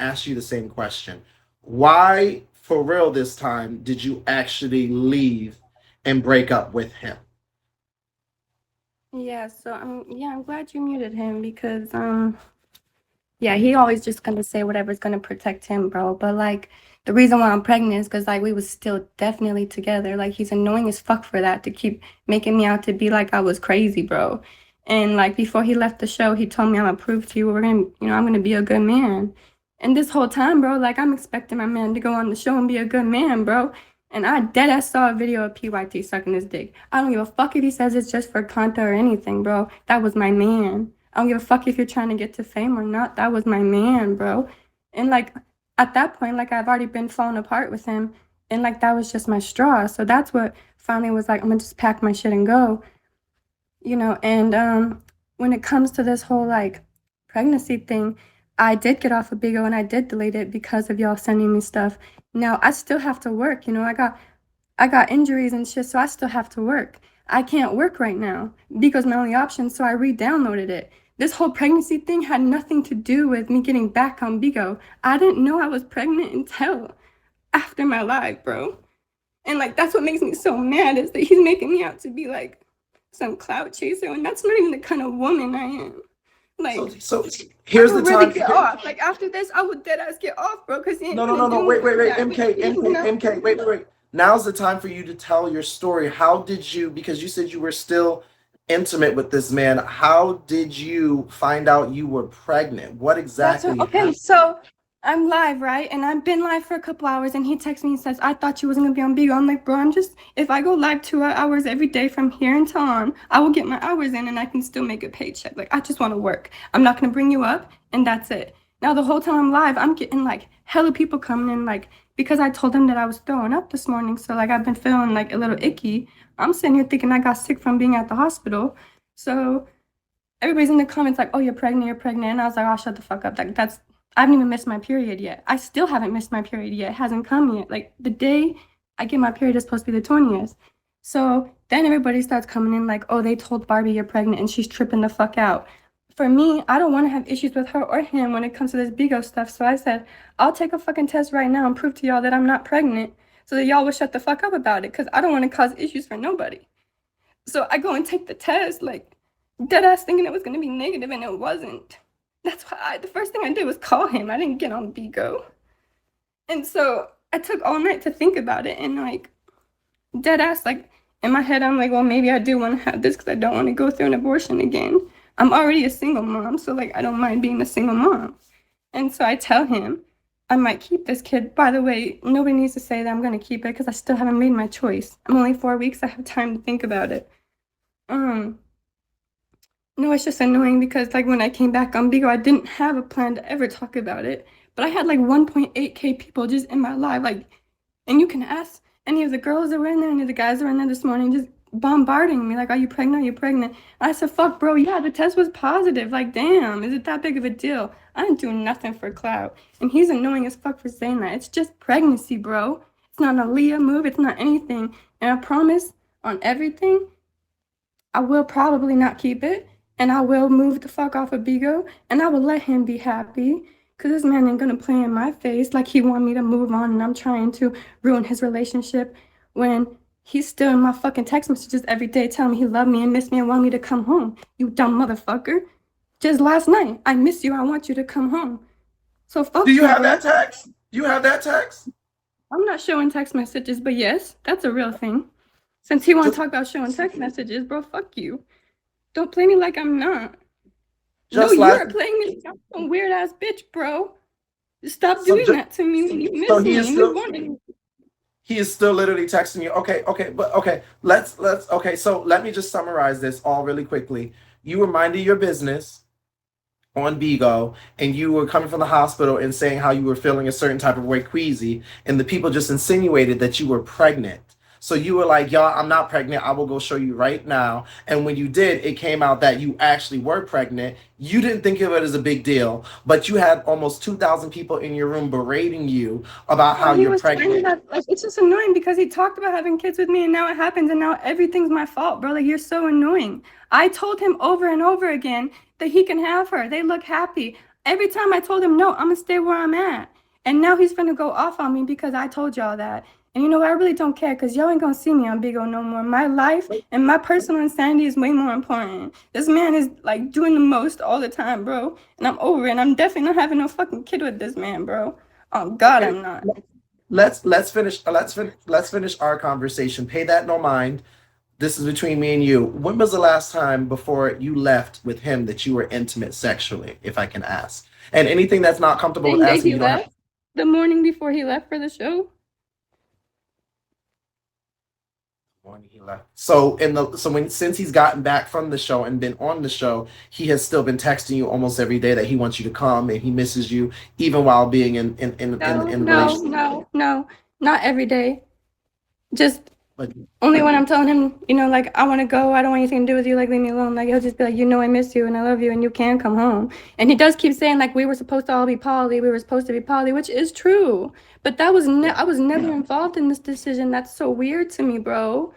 ask you the same question. Why, for real this time, did you actually leave and break up with him? Yeah, so I'm glad you muted him because yeah, he always just gonna say whatever's gonna protect him, bro. But like the reason why I'm pregnant is because like we was still definitely together. Like he's annoying as fuck for that to keep making me out to be like I was crazy, bro. And like before he left the show, he told me I'm gonna prove to you we're gonna, I'm gonna be a good man. And this whole time, bro, like I'm expecting my man to go on the show and be a good man, bro. And I dead ass saw a video of PYT sucking his dick. I don't give a fuck if he says it's just for content or anything, bro. That was my man. I don't give a fuck if you're trying to get to fame or not. That was my man, bro. And like at that point, like I've already been falling apart with him. And like that was just my straw. So that's what finally was like, I'm gonna just pack my shit and go. And when it comes to this whole like pregnancy thing, I did get off of Bigo and I did delete it because of y'all sending me stuff. Now I still have to work, I got injuries and shit, so I still have to work. I can't work right now because my only option, so I re-downloaded it. This whole pregnancy thing had nothing to do with me getting back on Bigo. I didn't know I was pregnant until after my live, bro. And like that's what makes me so mad is that he's making me out to be like some clout chaser, and that's not even the kind of woman I am. Like So I here's the would really time. get off. Like after this, I would dead ass get off, bro, because he ain't No, no, gonna no, no. do me Wait, wait, like wait. that. MK, You MK, know? MK. Wait, wait, wait. Now's the time for you to tell your story. How did you, because you said you were still intimate with this man, how did you find out you were pregnant? What That's exactly what, okay. happened? So I'm live, right? And I've been live for a couple hours, and he texts me and says, "I thought you wasn't gonna be on Bigo." I'm like, bro, I'm just if I go live 2 hours every day from here until on, I will get my hours in, and I can still make a paycheck. Like I just want to work. I'm not gonna bring you up, and that's it. Now the whole time I'm live, I'm getting like hella people coming in, like because I told them that I was throwing up this morning, so like I've been feeling like a little icky. I'm sitting here thinking I got sick from being at the hospital, so everybody's in the comments like, "Oh, you're pregnant," and I was like, "Oh, shut the fuck up." Like that's I haven't even missed my period yet. I still haven't missed my period yet. It hasn't come yet. Like the day I get my period is supposed to be the 20th. So then everybody starts coming in like, "Oh, they told Barbie you're pregnant and she's tripping the fuck out." For me, I don't want to have issues with her or him when it comes to this Bigo stuff. So I said, I'll take a fucking test right now and prove to y'all that I'm not pregnant so that y'all will shut the fuck up about it because I don't want to cause issues for nobody. So I go and take the test, like dead ass thinking it was gonna be negative, and it wasn't. That's why the first thing I did was call him. I didn't get on Bigo, and so I took all night to think about it, and like dead ass, like in my head, I'm like, well, maybe I do want to have this because I don't want to go through an abortion again. I'm already a single mom, so like I don't mind being a single mom, and so I tell him I might keep this kid. By the way, nobody needs to say that I'm gonna keep it because I still haven't made my choice. I'm only 4 weeks. I have time to think about it. Um, No, it's just annoying because like when I came back on Bigo, I didn't have a plan to ever talk about it. But I had like 1.8K people just in my live, like, and you can ask any of the girls that were in there, any of the guys that were in there this morning, just bombarding me, like, "Are you pregnant? Are you pregnant?" And I said, "Fuck, bro, yeah, the test was positive. Like, damn, is it that big of a deal?" I didn't do nothing for clout. And he's annoying as fuck for saying that. It's just pregnancy, bro. It's not an Aaliyah move, it's not anything. And I promise on everything, I will probably not keep it, and I will move the fuck off of Bigo, and I will let him be happy. Cause this man ain't gonna play in my face like he want me to move on, and I'm trying to ruin his relationship when he's still in my fucking text messages every day telling me he loved me and missed me and want me to come home. You dumb motherfucker. Just last night, I miss you. I want you to come home. So Do fuck you you, have bro. that text? You have that text? I'm not showing text messages, but yes, that's a real thing. Since he want to Just, talk about showing text messages, bro, fuck you. Don't play me like I'm not. No, just you last. are playing me like some weird ass bitch, bro. Stop So, doing just, that to me when you so miss he me is and you still. want me. He is still literally texting you. Okay, okay, but okay. Let's. Okay, so let me just summarize this all really quickly. You were minding your business on Bigo, and you were coming from the hospital and saying how you were feeling a certain type of way, queasy, and the people just insinuated that you were pregnant. So you were like, "Y'all, I'm not pregnant. I will go show you right now." And when you did, it came out that you actually were pregnant. You didn't think of it as a big deal, but you had almost 2,000 people in your room berating you about Well, how he you're was trying pregnant. to, like, it's just annoying because he talked about having kids with me and now it happens and now everything's my fault, bro. Like, you're so annoying. I told him over and over again that he can have her. They look happy. every time I told him no, I'm gonna stay where I'm at. And now he's gonna go off on me because I told y'all that. And you know what? I really don't care because y'all ain't gonna see me on Big O no more. My life and my personal insanity is way more important. This man is like doing the most all the time, bro. And I'm over it. And I'm definitely not having no fucking kid with this man, bro. Oh God, Okay, I'm not. let's finish our conversation. Pay that no mind. This is between me and you. When was the last time before you left with him that you were intimate sexually, if I can ask? And anything that's not comfortable with Same day asking, he you don't have. left, the morning before he left for the show. Morning he left. So since he's gotten back from the show and been on the show, he has still been texting you almost every day that he wants you to come and he misses you, even while being No, in no, relationship. no, no, not every day. Just But only when I'm telling him, like, I want to go, I don't want anything to do with you, like, leave me alone. Like, he'll just be like, I miss you and I love you and you can come home. And he does keep saying, like, we were supposed to all be poly, we were supposed to be poly, which is true. But yeah, I was never involved in this decision. That's so weird to me, bro.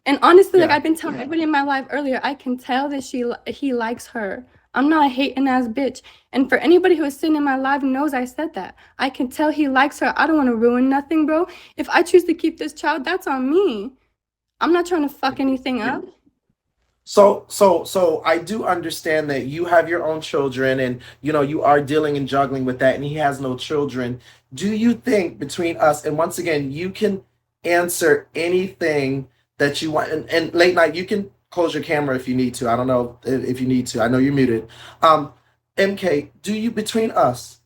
And honestly, like yeah. I've been telling everybody in my life earlier, I can tell that he likes her. I'm not a hating ass bitch. And for anybody who is sitting in my life knows I said that. I can tell he likes her. I don't want to ruin nothing, bro. If I choose to keep this child, that's on me. I'm not trying to fuck anything up. So I do understand that you have your own children and you are dealing and juggling with that and he has no children. Do you think between us and once again you can answer anything that you want and late night you can close your camera if you need to. I don't know if you need to. I know you're muted. Um MK, do you between us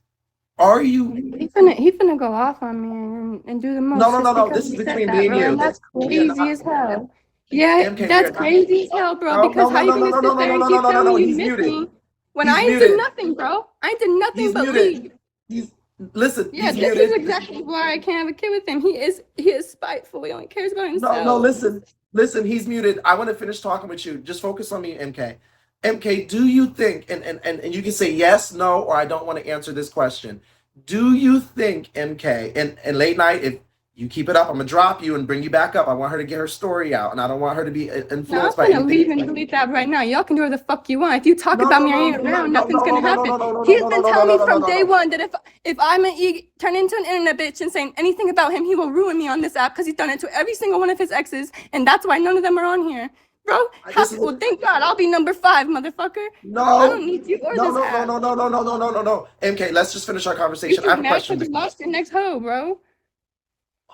are you He finna go off on me and do the no most no no just no because this he is said between me that, and bro. you. And that's We are crazy not as hell. Yeah, MK, we that's are not crazy as hell, bro. no Because no how no you no no gonna no no sit no there no and no no keep no no telling no me you he's miss muted. me when I He's ain't did muted. nothing, bro? I ain't did nothing He's but muted. leave. He's listen. Yeah, He's this is muted. exactly why I can't have a kid with him. He is spiteful. He only cares about No, no. himself. Listen. He's muted. I want to finish talking with you. Just focus on me, MK. MK, do you think? And you can say yes, no, or I don't want to answer this question. Do you think, MK, and late night? If you keep it up, I'm gonna drop you and bring you back up. I want her to get her story out, and I don't want her to be Now I'm influenced by gonna anything. leave and delete that right now. Y'all can do whatever the fuck you want. If you talk No, about no, me or no, ain't no, no, around, no, nothing's no, gonna no, no, happen. no, no, no, He's no, been no, no, telling me no, no, from no, day no. one that if I'm an turn into an internet bitch and saying anything about him, he will ruin me on this app because he's done it to every single one of his exes, and that's why none of them are on here. Bro, This is well, thank God, I'll be number 5, motherfucker. I don't no, need you or no, this no, no, app. no, no, no, no, no, no, no, no. MK, let's just finish our You conversation. I just have a mad question. because you lost your next hoe, bro.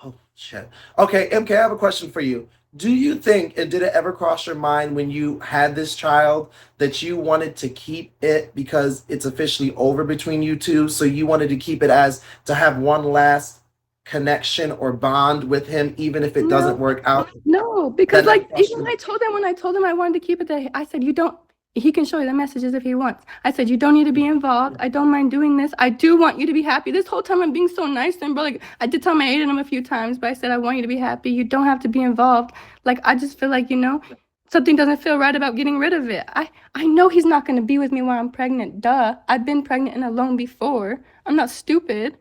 Oh shit. Okay, MK, I have a question for you. Do you think, and did it ever cross your mind when you had this child that you wanted to keep it because it's officially over between you two? So you wanted to keep it as to have one last connection or bond with him, even if it doesn't No, work out? no, because That never like crossed even your when mind. I told him I wanted to keep it there, I said you don't. He can show you the messages if he wants. I said you don't need to be involved. I don't mind doing this. I do want you to be happy. This whole time I'm being so nice to him, bro. Like I did tell him I hated him a few times, but I said I want you to be happy. You don't have to be involved. Like I just feel like something doesn't feel right about getting rid of it. I know he's not going to be with me while I'm pregnant. Duh. I've been pregnant and alone before. I'm not stupid.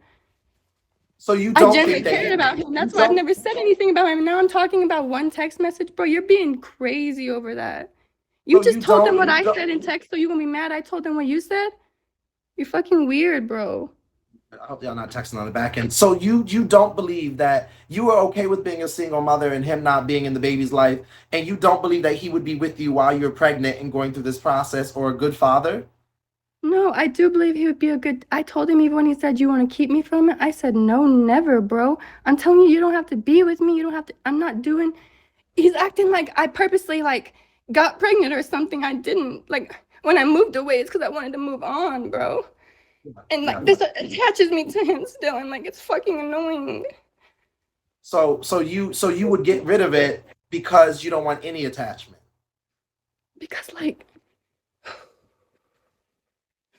So you I don't think genuinely that cared about him. you That's why I've don't never said anything about him. Now I'm talking about one text message, bro. You're being crazy over that. You so just you told them don't what I said in text, so you gonna be mad I told them what you said? You're fucking weird, bro. I hope y'all not texting on the back end. So you don't believe that you were okay with being a single mother and him not being in the baby's life, and you don't believe that he would be with you while you're pregnant and going through this process, or a good father? No, I do believe he would be a good. I told him even when he said you want to keep me from it. I said no, never, bro. I'm telling you, you don't have to be with me. You don't have to. I'm not doing. He's acting like I purposely like got pregnant or something. I didn't. Like when I moved away, it's because I wanted to move on, bro. And Yeah. like this attaches me to him still, and like it's fucking annoying. So you would get rid of it because you don't want any attachment. Because like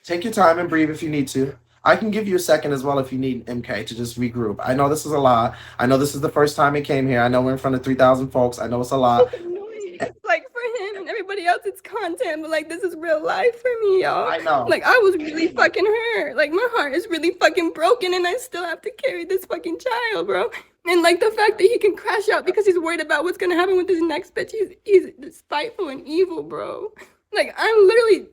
Take your time and breathe if you need to. I can give you a second as well if you need, MK, to just regroup. I know this is a lot. I know this is the first time it came here. I know we're in front of 3,000 folks. I know it's a lot. it's annoying. Like for him and everybody else, it's content, but like this is real life for me, y'all. I know. Like I was really fucking hurt. Like my heart is really fucking broken, and I still have to carry this fucking child, bro. And like the fact that he can crash out because he's worried about what's gonna happen with his next bitch, he's spiteful and evil, bro. Like I'm literally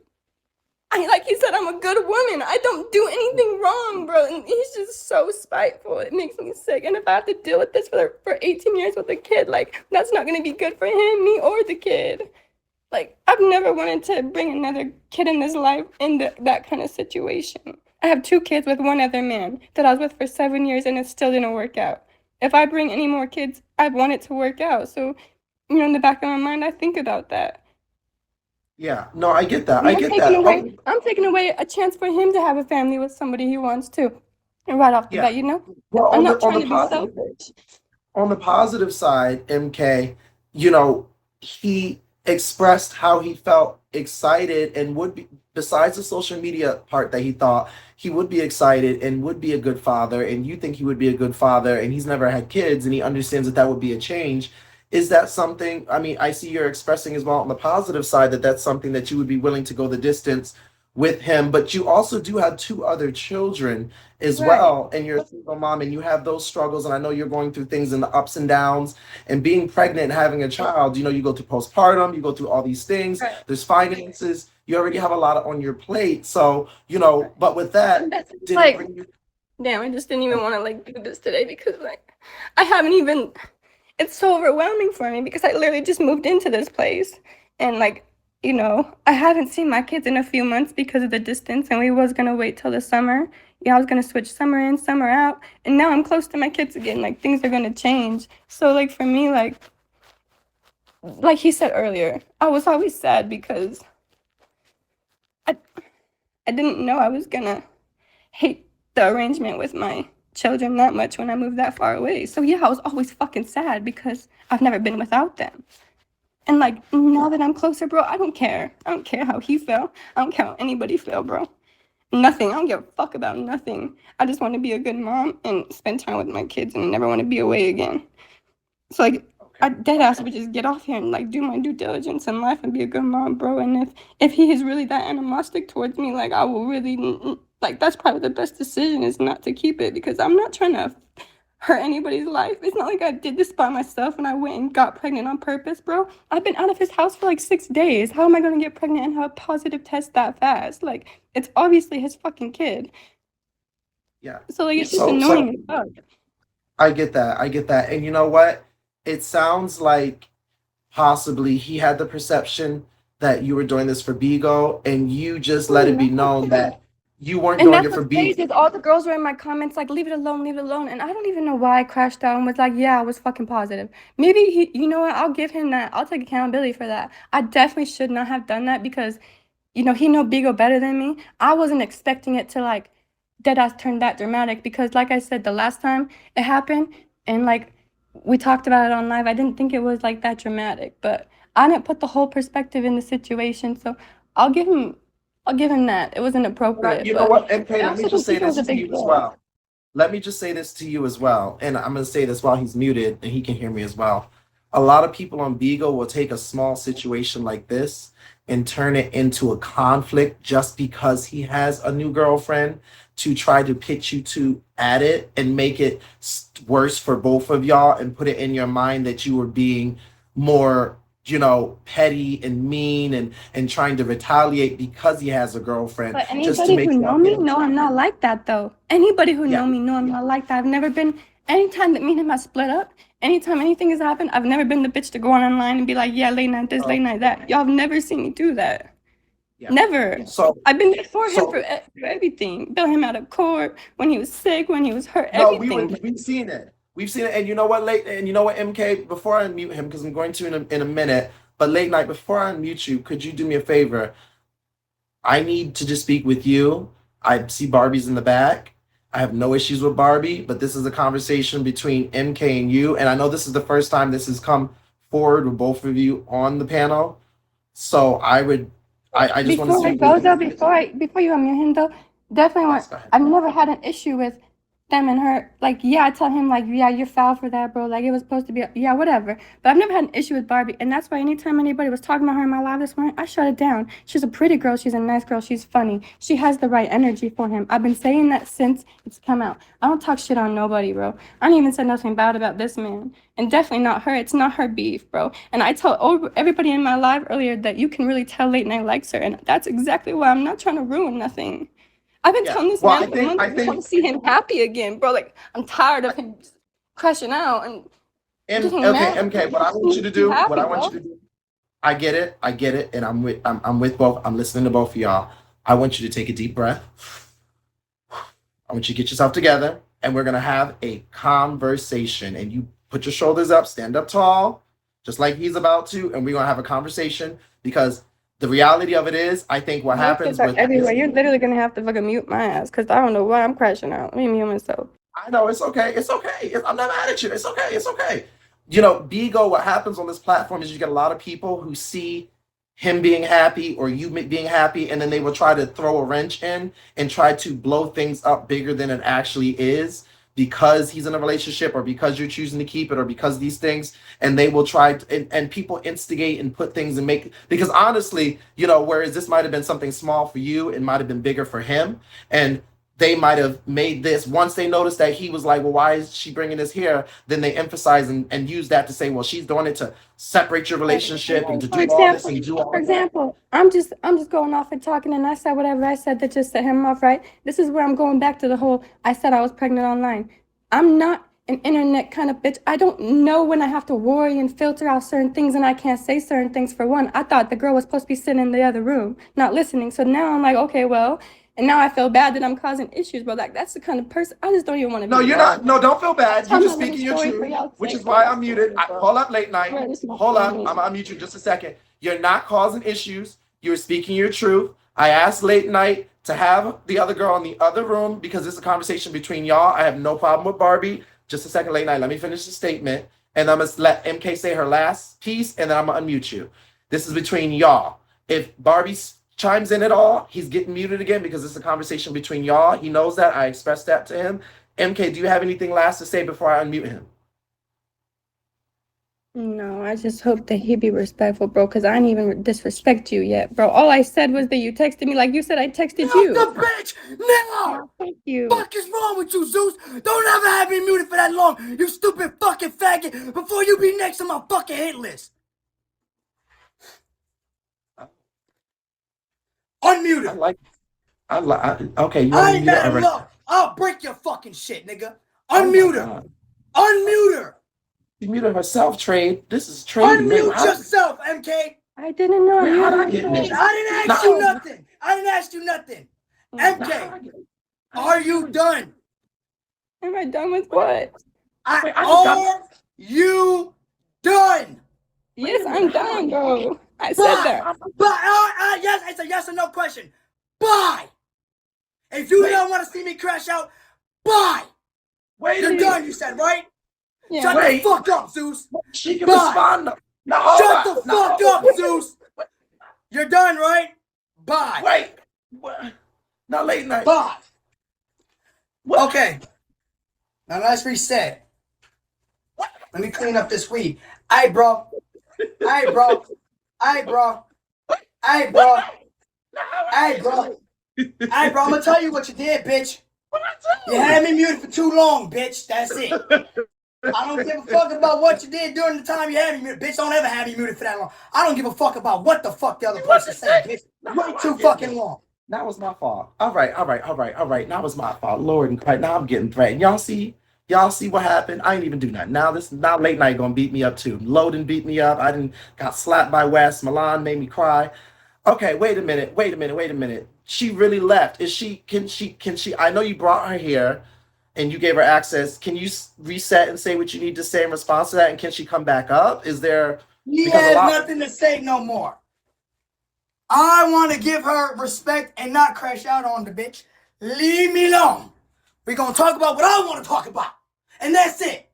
like he said, I'm a good woman. I don't do anything wrong, bro. And he's just so spiteful. It makes me sick. And if I have to deal with this for 18 years with a kid, like that's not gonna be good for him, me, or the kid. Like I've never wanted to bring another kid in this life in that kind of situation. I have 2 kids with one other man that I was with for 7 years, and it still didn't work out. If I bring any more kids, I want it to work out. So, in the back of my mind, I think about that. Yeah, no, I get that. And I get that. Oh, I'm taking away a chance for him to have a family with somebody he wants to. And right off the yeah. bat. Well, I'm on the not on trying the to be positive selfish. on the positive side, MK, you know, he expressed how he felt excited and would be, besides the social media part that he thought he would be excited and would be a good father, and you think he would be a good father, and he's never had kids, and he understands that that would be a change. Is that something? I mean, I see you're expressing as well on the positive side that that's something that you would be willing to go the distance with him, but you also do have 2 other children as Right. well, and you're a single mom, and you have those struggles, and I know you're going through things in the ups and downs, and being pregnant and having a child, you go through postpartum, you go through all these things, Right. there's finances, you already have a lot on your plate, so but with And that, that's did it like, bring you damn, I just didn't even want to like do this today because like I haven't even it's so overwhelming for me because I literally just moved into this place and like, I haven't seen my kids in a few months because of the distance and we was gonna wait till the summer. Yeah, I was gonna switch summer in, summer out, and now I'm close to my kids again. Like things are gonna change. So like for me, like he said earlier, I was always sad because I I didn't know I was gonna hate the arrangement with my children that much when I moved that far away. So yeah, I was always fucking sad because I've never been without them. And like now that I'm closer, bro, I don't care. I don't care how he felt. I don't care how anybody felt, bro. Nothing. I don't give a fuck about nothing. I just want to be a good mom and spend time with my kids and never want to be away again. So like okay? I dead ass would just get off here and like do my due diligence in life and be a good mom, bro. And if he is really that animostic towards me, like I will really like that's probably the best decision is not to keep it because I'm not trying to hurt anybody's life. It's not like I did this by myself and I went and got pregnant on purpose, bro. I've been out of his house for like 6 days. How am I gonna get pregnant and have a positive test that fast? Like it's obviously his fucking kid. Yeah. So like it's just So annoying as fuck. I get that. I get that. And you know what? It sounds like possibly he had the perception that you were doing this for Bigo, and you just let it be known that you weren't And doing that's it for what's Bigo. crazy is all the girls were in my comments like, leave it alone, leave it alone. And I don't even know why I crashed out and was like, yeah, I was fucking positive. Maybe you know what? I'll give him that. I'll take accountability for that. I definitely should not have done that because, he know Bigo better than me. I wasn't expecting it to like dead ass turn that dramatic because, like I said, the last time it happened and like we talked about it on live, I didn't think it was like that dramatic, but I didn't put the whole perspective in the situation. So I'll give him I'll give him that. It wasn't appropriate, You know but what, MK, I let me also just don't say think it was this a to big you as deal. well. Let me just say this to you as well. And I'm going to say this while he's muted and he can hear me as well. A lot of people on Beagle will take a small situation like this and turn it into a conflict just because he has a new girlfriend to try to pitch you to at it and make it worse for both of y'all and put it in your mind that you were being more petty and mean and trying to retaliate because he has a girlfriend But just to anybody make who y'all know get me, a know I'm not like that though. Anybody who yeah. know me, know I'm not like that. I've never been. Anytime that me and him have split up, anytime anything has happened, I've never been the bitch to go on online and be like, yeah, late night this, late Oh, night that. Y'all have never seen me do that. yeah. Never. So I've been there for him so for everything. Bail him out of court when he was sick, when he was hurt, no, everything. we've seen it. We've seen it, and you know what, MK. Before I unmute him, because I'm going to in a minute. But late night, before I unmute you, could you do me a favor? I need to just speak with you. I see Barbie's in the back. I have no issues with Barbie, but this is a conversation between MK and you, and I know this is the first time this has come forward with both of you on the panel. So I just want to Before I speak go with though, you. before you unmute him though, definitely want. Yes, go ahead. I've never had an issue with them and her, like, yeah, I tell him, like, yeah, you're foul for that, bro. Like, it was supposed to be, yeah, whatever. But I've never had an issue with Barbie. And that's why anytime anybody was talking about her in my live this morning, I shut it down. She's a pretty girl. She's a nice girl. She's funny. She has the right energy for him. I've been saying that since it's come out. I don't talk shit on nobody, bro. I don't even say nothing bad about this man. And definitely not her. It's not her beef, bro. And I tell everybody in my live earlier that you can really tell Late Night likes her. And that's exactly why I'm not trying to ruin nothing. I've been telling this man for months. I want to see him happy again, bro. Like, I'm tired of him crashing out and getting mad. MK, what I want you to do, what I want you to do, I get it, and I'm with both. I'm listening to both of y'all. I want you to take a deep breath. I want you to get yourself together, and we're gonna have a conversation. And you put your shoulders up, stand up tall, just like he's about to, and we're gonna have a conversation because the reality of it is, I think what happens with everywhere, you're literally gonna have to fucking mute my ass because I don't know why I'm crashing out. Let me mute myself. I know it's okay. I'm not mad at you. It's okay. You know, Bigo, what happens on this platform is you get a lot of people who see him being happy or you being happy, and then they will try to throw a wrench in and try to blow things up bigger than it actually is because he's in a relationship or because you're choosing to keep it or because these things, and they will try to, and people instigate and put things and make, because honestly, you know, whereas this might have been something small for you, it might have been bigger for him. And they might have made this, once they noticed that he was like, well, why is she bringing this here? Then they emphasize and use that to say, well, she's doing it to separate your relationship and to do all this and do all that. For example, I'm just going off and talking, and I said whatever I said that just set him off, right? This is where I'm going back to the whole, I said I was pregnant online. I'm not an internet kind of bitch. I don't know when I have to worry and filter out certain things, and I can't say certain things. For one, I thought the girl was supposed to be sitting in the other room, not listening. So now I'm like, okay, well, and now I feel bad that I'm causing issues, but like that's the kind of person I just don't even want to be. No, you're not. No, don't feel bad. You're just speaking your truth, which is why I'm muted. Hold up, Late Night. Hold up. I'm gonna unmute you just a second. You're not causing issues. You're speaking your truth. I asked Late Night to have the other girl in the other room because it's a conversation between y'all. I have no problem with Barbie. Just a second, Late Night. Let me finish the statement, and I'm gonna let MK say her last piece, and then I'm gonna unmute you. This is between y'all. If Barbie chimes in at all, he's getting muted again because it's a conversation between y'all. He knows that. I expressed that to him. MK, do you have anything last to say before I unmute him? No, I just hope that he be respectful, bro, because I didn't even disrespect you yet, bro. All I said was that you texted me like you said I texted you. The bitch now! Thank you. Fuck is wrong with you, Zeus? Don't ever have me muted for that long, you stupid fucking faggot, before you be next on my fucking hit list. Unmute her. Okay, you I ain't mad at love. I'll break your fucking shit, nigga. Unmute her. Unmute her. She muted herself, Trade. This is Trade. Unmute yourself, MK. I didn't know. I didn't ask you nothing. I didn't ask you nothing. MK, are you done? Am I done with what? Are you done? Yes, I'm done, bro. I said that. Yes, it's a yes or no question. Bye. If you don't want to see me crash out, bye. You're done, you said, right? Yeah. Shut the fuck up, Zeus. She can respond. No, shut the fuck up, Zeus. You're done, right? Bye. Wait. Not Late Night. Bye. What? Okay. Now let's reset. Let me clean up this weed. Aight, bro. I'm gonna tell you what you did, bitch. You had me muted for too long, bitch. That's it. I don't give a fuck about what you did during the time you had me muted. Bitch, don't ever have me muted for that long. I don't give a fuck about what the fuck the other person said, bitch. Way too fucking long. That was my fault. All right. That was my fault. Lord and Christ. Now I'm getting threatened. Y'all see what happened? I ain't even do nothing. Now Late Night gonna beat me up too. Loden beat me up. I didn't got slapped by Wes. Milan made me cry. Okay, wait a minute. She really left. Can she? I know you brought her here and you gave her access. Can you reset and say what you need to say in response to that? And can she come back up? Is there? He has nothing to say no more. I want to give her respect and not crash out on the bitch. Leave me alone. We're going to talk about what I want to talk about. And that's it.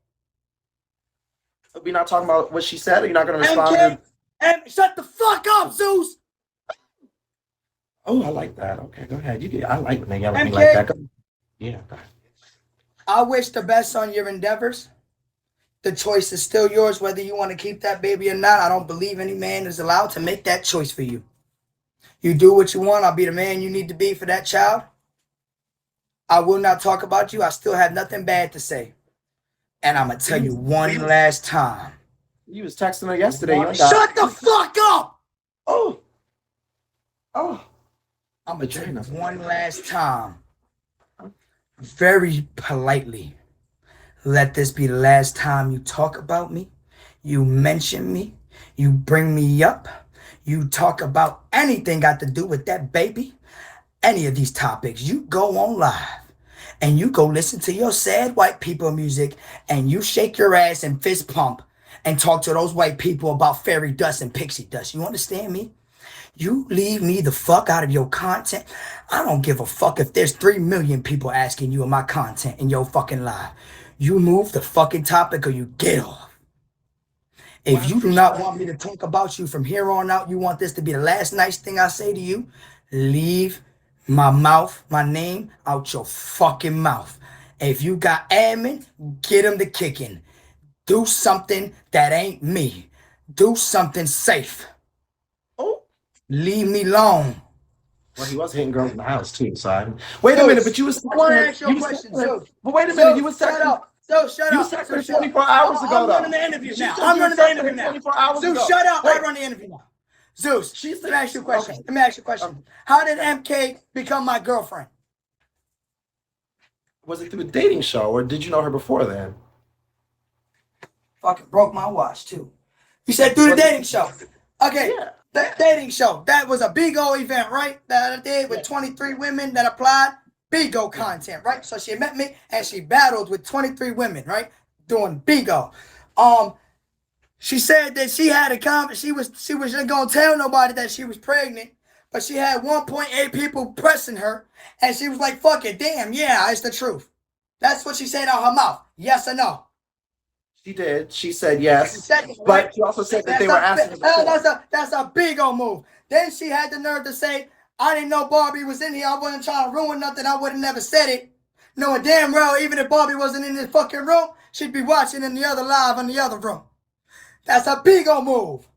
We're not talking about what she said, or you're not going to respond? And shut the fuck up, Zeus. Oh, I like that. Okay, go ahead. I like when they yell at me like that. Yeah, go ahead. I wish the best on your endeavors. The choice is still yours, whether you want to keep that baby or not. I don't believe any man is allowed to make that choice for you. You do what you want. I'll be the man you need to be for that child. I will not talk about you. I still have nothing bad to say. And I'm going to tell you one last time. You was texting her yesterday. Shut the fuck up! Oh. I'm going to tell you one last time. Very politely. Let this be the last time you talk about me. You mention me. You bring me up. You talk about anything got to do with that baby. Any of these topics. You go on live. And you go listen to your sad white people music. And you shake your ass and fist pump. And talk to those white people about fairy dust and pixie dust. You understand me? You leave me the fuck out of your content. I don't give a fuck if there's 3 million people asking you of my content in your fucking live. You move the fucking topic or you get off. If you do not want me to talk about you from here on out, you want this to be the last nice thing I say to you, leave my mouth, my name out your fucking mouth. If you got admin, get him to kicking. Do something that ain't me. Do something safe. Oh. Leave me alone. Well, he was hitting girls in the house too, so wait a minute, but you was I want to ask you a question, Zues. But wait a minute, you was shut up. So shut you up. texted So her shut up. 24 hours ago, I'm though. running the interview now. I'm running the interview now. 24 hours Zeus, ago. shut up. Wait. I run the interview now. Zeus, She's let me ask you a question. Okay. Let me ask you a question. How did MK become my girlfriend? Was it through a dating show, or did you know her before then? Fucking broke my watch, too. You said through the dating show. Okay. Yeah. That dating show. That was a big old event, right? That I did with 23 women that applied. Bigo content, right? So she met me and she battled with 23 women, right? Doing Bigo. She said that she had a comment. She wasn't gonna tell nobody that she was pregnant, but she had 1.8 people pressing her, and she was like, "Fuck it, damn, yeah, it's the truth." That's what she said out her mouth. Yes or no? She did. She said yes. She said it, right? But she also said that they were asking her. That's a big old move. Then she had the nerve to say, "I didn't know Barbie was in here. I wasn't trying to ruin nothing. I would have never said it." Knowing damn well, even if Barbie wasn't in this fucking room, she'd be watching in the other live in the other room. That's a big old move.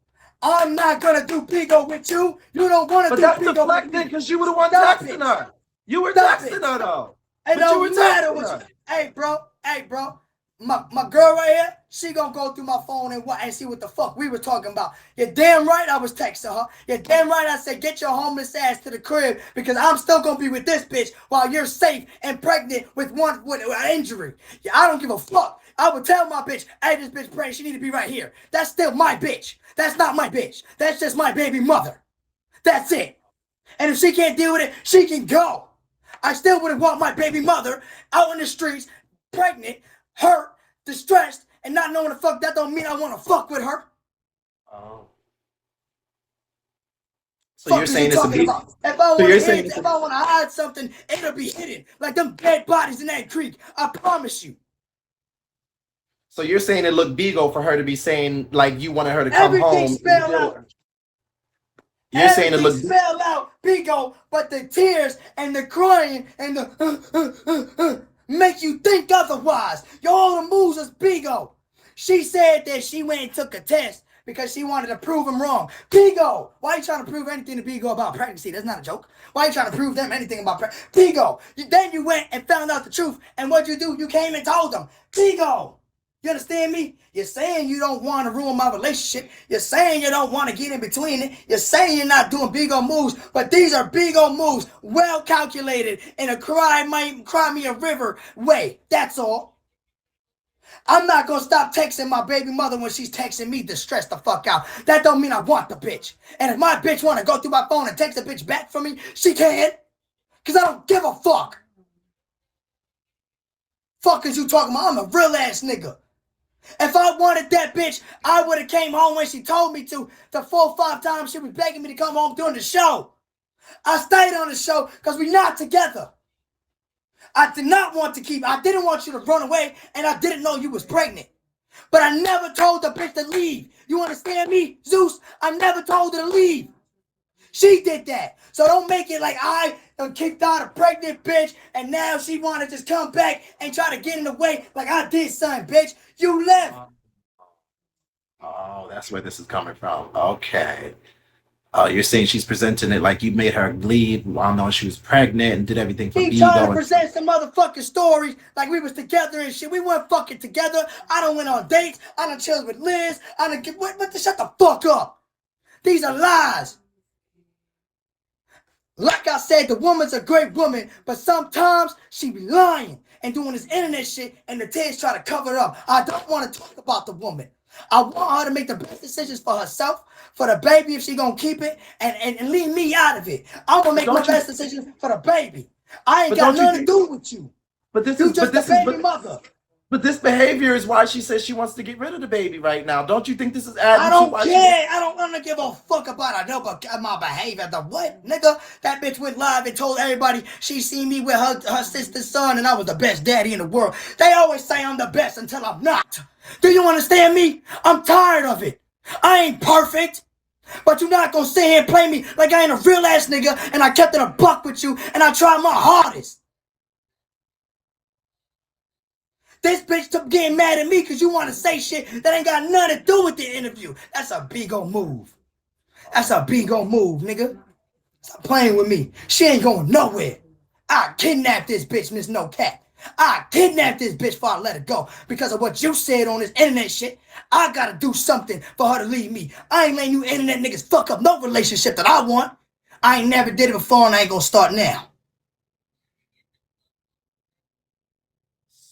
I'm not gonna do Bigo with you. You don't want to do But that's Bigo deflected with me. because you were the one Stop texting it. her. You were Stop texting it. her though. It But you don't were matter texting what her. Hey, bro. My girl right here, she gonna go through my phone and see what the fuck we were talking about. You're damn right I was texting her. You're damn right I said get your homeless ass to the crib because I'm still gonna be with this bitch while you're safe and pregnant with an injury. Yeah, I don't give a fuck. I would tell my bitch, hey, this bitch pregnant, she need to be right here. That's still my bitch. That's not my bitch. That's just my baby mother. That's it. And if she can't deal with it, she can go. I still wouldn't want my baby mother out in the streets, pregnant, hurt, distressed, and not knowing the fuck. That don't mean I want to fuck with her. Oh. So Fuck you're is saying you it's a talking big. about? If I So you're want saying to, if I want to hide something, it'll be hidden like them dead bodies in that creek. I promise you. So you're saying it looked Bigo for her to be saying like you wanted her to come Everything home. spelled out. You're saying it Everything looked. spelled out Bigo, but the tears and the crying and the make you think otherwise. All the moves is Bigo. She said that she went and took a test because she wanted to prove him wrong. Bigo, why are you trying to prove anything to Bigo about pregnancy? That's not a joke. Why are you trying to prove them anything about pregnancy? Bigo, then you went and found out the truth. And what'd you do? You came and told them. Bigo. You understand me? You're saying you don't want to ruin my relationship. You're saying you don't want to get in between it. You're saying you're not doing Bigo moves, but these are Bigo moves, well calculated in a cry me a river way. That's all. I'm not going to stop texting my baby mother when she's texting me distressed the fuck out. That don't mean I want the bitch. And if my bitch want to go through my phone and text the bitch back for me, she can. Because I don't give a fuck. Fuck is you talking about? I'm a real ass nigga. If I wanted that bitch, I would have came home when she told me to. The 4 or 5 times she was begging me to come home during the show. I stayed on the show because we're not together. I didn't want you to run away, and I didn't know you was pregnant. But I never told the bitch to leave. You understand me, Zeus? I never told her to leave. She did that. So don't make it like I kicked out a pregnant bitch and now she want to just come back and try to get in the way like I did something, bitch. You left. Oh, that's where this is coming from. Okay. You're saying she's presenting it like you made her leave while knowing she was pregnant and did everything for She trying to Bigo. present some motherfucking stories like we was together and shit. We weren't fucking together. I done went on dates. I done chilled with Liz. I done get what shut the fuck up. These are lies. Like I said, the woman's a great woman, but sometimes she be lying and doing this internet shit and the kids try to cover it up. I don't want to talk about the woman. I want her to make the best decisions for herself, for the baby if she gonna keep it, and leave me out of it. I'm gonna make my best decisions for the baby. I ain't got nothing to do with you. But this You is just but this a is baby mother. but this behavior is why she says she wants to get rid of the baby right now. Don't you think this is adding I to don't why care. I don't want to give a fuck about I know about my behavior. The what, nigga? That bitch went live and told everybody she seen me with her sister's son and I was the best daddy in the world. They always say I'm the best until I'm not. Do you understand me? I'm tired of it. I ain't perfect. But you're not gonna sit here and play me like I ain't a real ass nigga and I kept it a buck with you and I tried my hardest. This bitch kept getting mad at me because you want to say shit that ain't got nothing to do with the interview. That's a bigo move. That's a bigo move, nigga. Stop playing with me. She ain't going nowhere. I kidnapped this bitch, Miss No Cat. I kidnapped this bitch before I let her go because of what you said on this internet shit. I gotta do something for her to leave me. I ain't letting you internet niggas fuck up no relationship that I want. I ain't never did it before and I ain't gonna start now.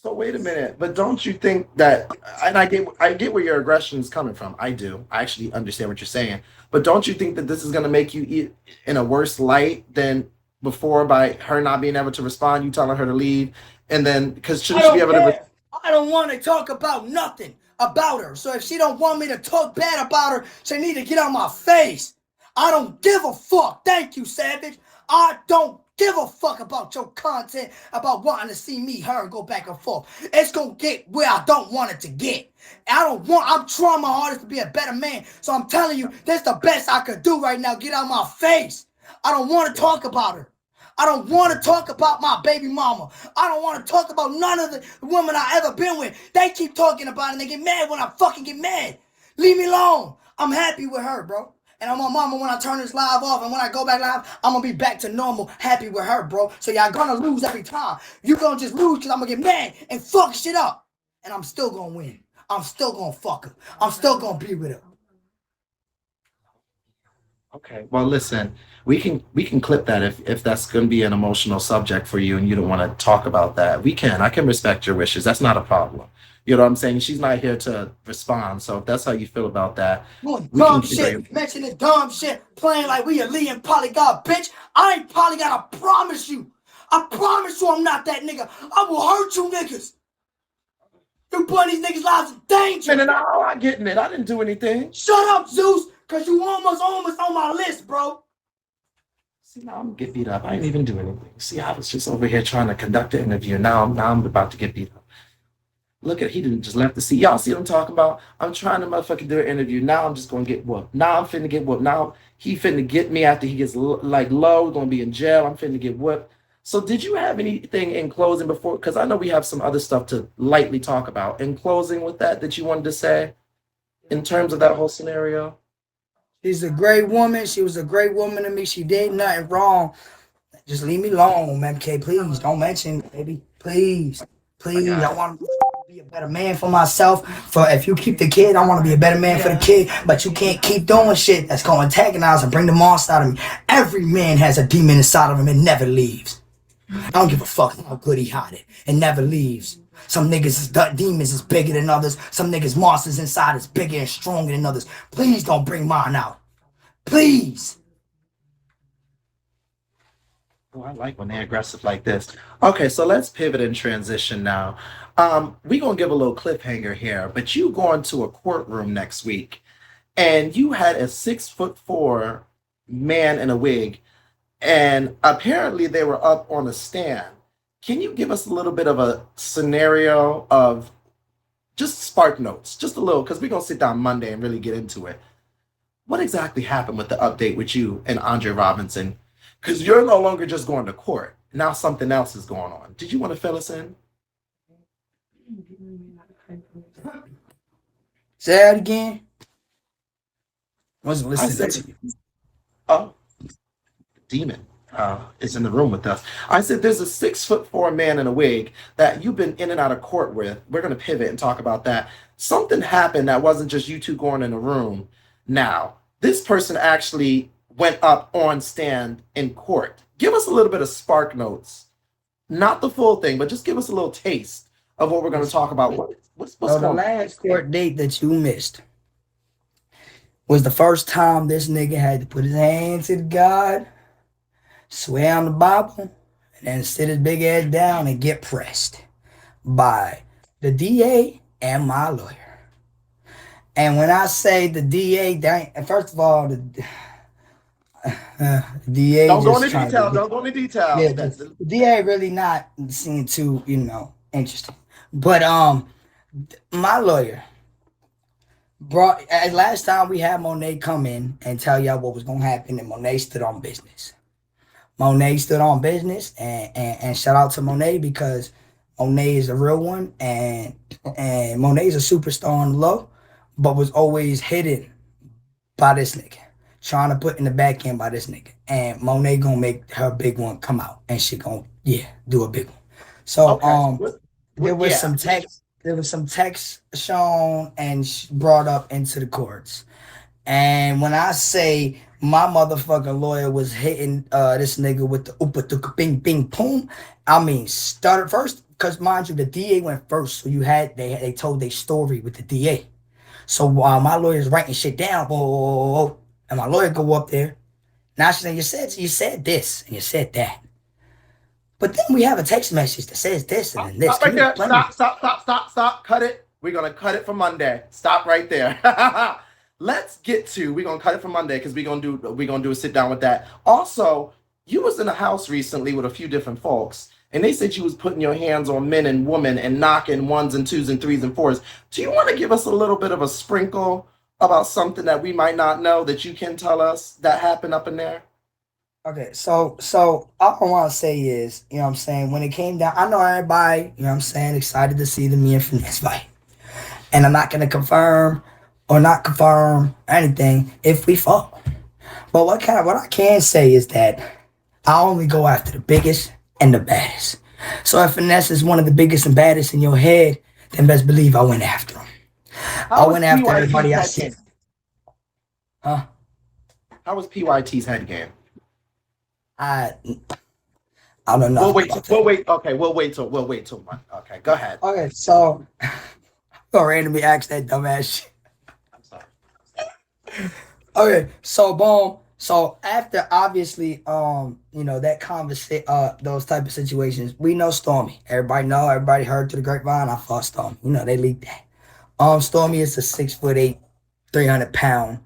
So wait a minute, but don't you think that, and I get where your aggression is coming from. I do. I actually understand what you're saying. But don't you think that this is going to make you in a worse light than before by her not being able to respond, you telling her to leave, and then because I shouldn't she be don't able to? care. I don't want to talk about nothing about her. So if she don't want me to talk bad about her, she need to get on my face. I don't give a fuck. Thank you, Savage. I don't give a fuck about your content, about wanting to see me, her, and go back and forth. It's gonna get where I don't want it to get. I'm trying my hardest to be a better man. So I'm telling you, that's the best I could do right now. Get out of my face. I don't want to talk about her. I don't want to talk about my baby mama. I don't want to talk about none of the women I ever been with. They keep talking about it and they get mad when I fucking get mad. Leave me alone. I'm happy with her, bro. And I'm on mama when I turn this live off and when I go back live, I'm going to be back to normal, happy with her, bro. So y'all going to lose every time. You going to just lose because I'm going to get mad and fuck shit up. And I'm still going to win. I'm still going to fuck her. I'm still going to be with her. Okay. Well, listen, we can clip that if that's going to be an emotional subject for you and you don't want to talk about that. We can. I can respect your wishes. That's not a problem. You know what I'm saying? She's not here to respond. So if that's how you feel about that, Doing we can dumb figure shit, mentioning dumb shit, playing like we a Lee and Polygon, bitch. I ain't Polygon, I promise you. I promise you I'm not that nigga. I will hurt you niggas. You putting these niggas' lives in danger. And then I getting it. I didn't do anything. Shut up, Zeus, because you almost on my list, bro. See, now I'm gonna get beat up. I ain't even do anything. See, I was just over here trying to conduct the interview. Now I'm about to get beat up. Look at he didn't just left the seat. Y'all see what I'm talking about? I'm trying to motherfucking do an interview. Now I'm just gonna get whooped. Now I'm finna get whooped. Now he finna get me after he gets like low. We're gonna be in jail. I'm finna get whooped. So did you have anything in closing before? Because I know we have some other stuff to lightly talk about. In closing with that you wanted to say in terms of that whole scenario? She's a great woman. She was a great woman to me. She did nothing wrong. Just leave me alone, MK. Please don't mention, baby. Please. Please. I want to be a better man for myself. For if you keep the kid, I want to be a better man for the kid. But you can't keep doing shit that's going to antagonize and bring the monster out of me. Every man has a demon inside of him. It never leaves. I don't give a fuck how good he hide it. It never leaves. Some niggas' demons is bigger than others. Some niggas' monsters inside is bigger and stronger than others. Please don't bring mine out. Please. Oh, I like when they're aggressive like this. Okay, so let's pivot and transition now. We're gonna give a little cliffhanger here, but you going to a courtroom next week, and you had a 6'4" man in a wig, and apparently they were up on a stand. Can you give us a little bit of a scenario of just spark notes, just a little, because we're gonna sit down Monday and really get into it. what exactly happened with the update with you and Andre Robinson? Because you're no longer just going to court. Now something else is going on. Did you want to fill us in? Say that again. Wasn't I listening said, to you. oh, demon is in the room with us. I said, there's a 6'4" man in a wig that you've been in and out of court with. We're going to pivot and talk about that. Something happened that wasn't just you two going in a room. Now, this person actually went up on stand in court. Give us a little bit of spark notes. Not the full thing, but just give us a little taste of what we're going to talk about. What's So the going on? last court date that you missed was the first time this nigga had to put his hand to God, swear on the Bible, and then sit his big ass down and get pressed by the DA and my lawyer. And when I say the DA, first of all, the DA Don't go just into trying detail. to Don't go into detail. yeah, the DA really not seem too interesting. But my lawyer brought last time we had Monet come in and tell y'all what was gonna happen, and Monet stood on business. Monet stood on business, and shout out to Monet because Monet is a real one, and Monet is a superstar on the low, but was always hidden by this nigga, trying to put in the back end by this nigga. And Monet gonna make her big one come out, and she gonna do a big one. So there was some text. There was some text shown and brought up into the courts. And when I say my motherfucking lawyer was hitting this nigga with the oopa tuka bing bing boom, I mean started first because mind you the DA went first, so they told their story with the DA. So while my lawyer's writing shit down, whoa, and my lawyer go up there, now she's saying you said this and you said that. But then we have a text message that says this and then this. Stop right there. Stop. Cut it. We're going to cut it for Monday. Stop right there. Let's get to, we're going to cut it for Monday because we're going to do a sit down with that. Also, you was in a house recently with a few different folks, and they said you was putting your hands on men and women and knocking 1s and 2s and 3s and 4s. Do you want to give us a little bit of a sprinkle about something that we might not know that you can tell us that happened up in there? Okay, so all I want to say is, you know what I'm saying, when it came down, I know everybody, you know what I'm saying, excited to see the me and Finesse fight. And I'm not going to confirm or not confirm anything if we fall. But what I can say is that I only go after the biggest and the baddest. So if Finesse is one of the biggest and baddest in your head, then best believe I went after him. I went after everybody I see. Huh? How was PYT's head game? I don't know. We'll wait till Monday. Okay, go ahead. Okay, so I'm gonna randomly ask that dumbass shit. I'm sorry. Okay, so boom. So after obviously that conversation, those type of situations, we know Stormy. Everybody heard through the grapevine I fought Stormy. They leaked that. Stormy is a 6'8", 300-pound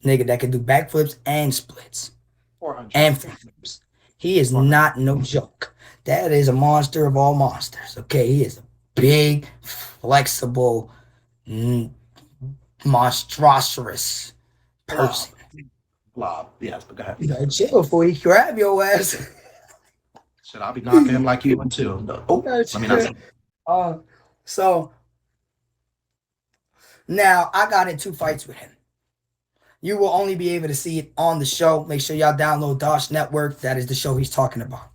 nigga that can do backflips and splits. 400. And front flips. He is not no joke. That is a monster of all monsters. Okay, he is a big, flexible, monstrous person. Blob. Yes, but go ahead. You gotta chill before he grab your ass. Should I be knocking him like you want to? No. Oh, let me not. So now I got in 2 fights with him. You will only be able to see it on the show. Make sure y'all download Dosh Network. That is the show he's talking about.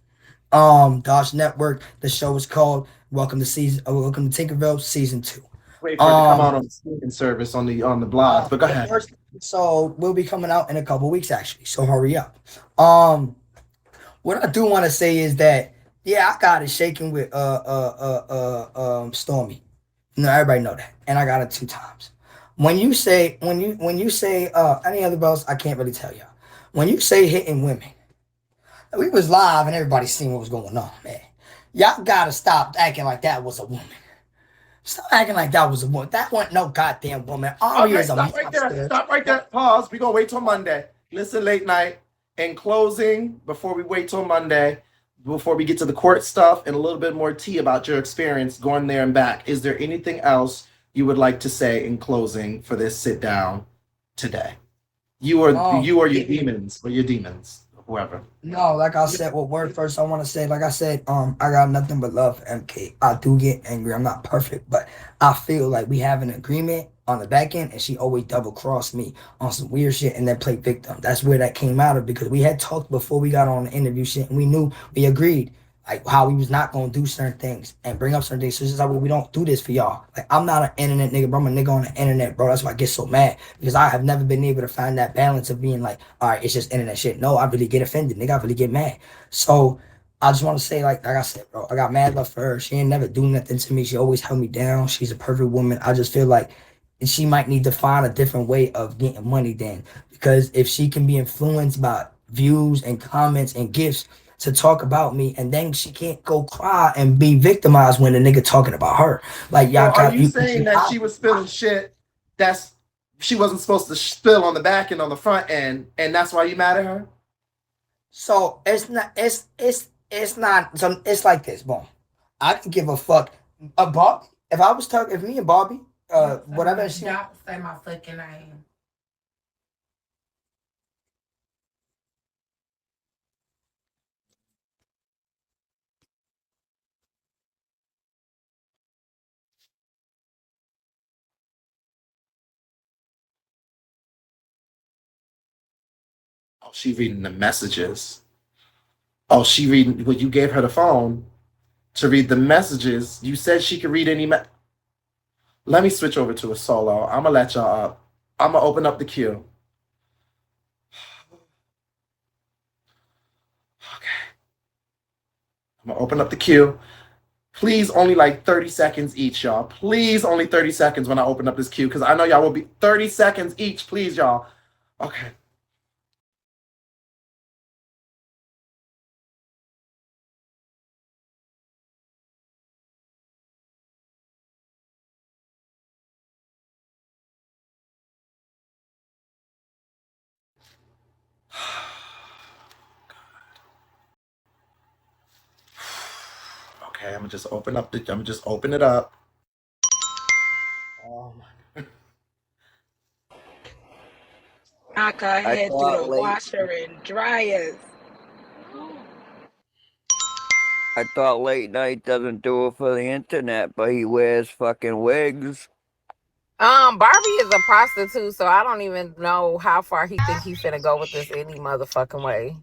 Dosh Network. The show is called Welcome to Tinkerville Season 2. Wait for it to come out on the streaming service on the blog. But go ahead. So we'll be coming out in a couple weeks actually. So hurry up. What I do want to say is that I got it shaking with Stormy. Everybody know that, and I got it 2 times. When you say any other belts, I can't really tell y'all. When you say hitting women, we was live and everybody seen what was going on, man. Y'all gotta stop acting like that was a woman. Stop acting like that was a woman. That wasn't no goddamn woman. Ari is a monster. Stop right there. Pause. We're gonna wait till Monday. Listen, late night. In closing, before we wait till Monday, before we get to the court stuff and a little bit more tea about your experience going there and back, is there anything else you would like to say in closing for this sit down today? You or No, your demons, or your demons, whoever. no, like I said, what word first I want to say, like I said, I got nothing but love for MK. I do get angry. I'm not perfect, but I feel like we have an agreement on the back end, and she always double crossed me on some weird shit and then played victim. That's where that came out of, because we had talked before we got on the interview shit, and we agreed like how we was not gonna do certain things and bring up certain things. So it's just like, well, we don't do this for y'all. Like, I'm not an internet nigga, bro. I'm a nigga on the internet, bro. That's why I get so mad, because I have never been able to find that balance of being like, all right, it's just internet shit. No, I really get offended, nigga. I really get mad. So I just want to say, like I said, bro, I got mad love for her. She ain't never do nothing to me. She always held me down. She's a perfect woman. I just feel like she might need to find a different way of getting money then, because if she can be influenced by views and comments and gifts to talk about me, and then she can't go cry and be victimized when the nigga talking about her. Like, y'all So are got you saying that she was spilling shit that's she wasn't supposed to spill on the back end, on the front end, and that's why you mad at her? So it's not some, it's like this, boom. I can give a fuck about if I was talking, if me and Bobby, whatever she Don't say my fucking name. Oh, she reading the messages. Oh, she reading. Well, you gave her the phone to read the messages. You said she could read any. Let me switch over to a solo. I'm gonna let y'all up. I'm gonna open up the queue. Okay. I'm gonna open up the queue. Please, only like 30 seconds each, y'all. Please, only 30 seconds when I open up this queue, because I know y'all will be 30 seconds each. Please, y'all. Okay. Okay, I'm gonna just open up the. I'm gonna just open it up. Oh my. I go ahead through the washer and dryers. I thought Late Night doesn't do it for the internet, but he wears fucking wigs. Barbie is a prostitute, so I don't even know how far he think he finna go with this any motherfucking way.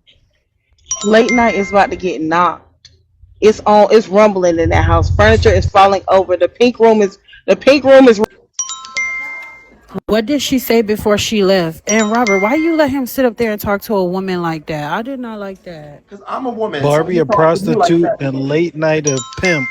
Late Night is about to get knocked. It's on. It's rumbling in that house. Furniture is falling over. The pink room is. What did she say before she left? And Robert, why you let him sit up there and talk to a woman like that? I did not like that. Because I'm a woman, so Barbie he a talked to me like prostitute that. and Late Night a pimp.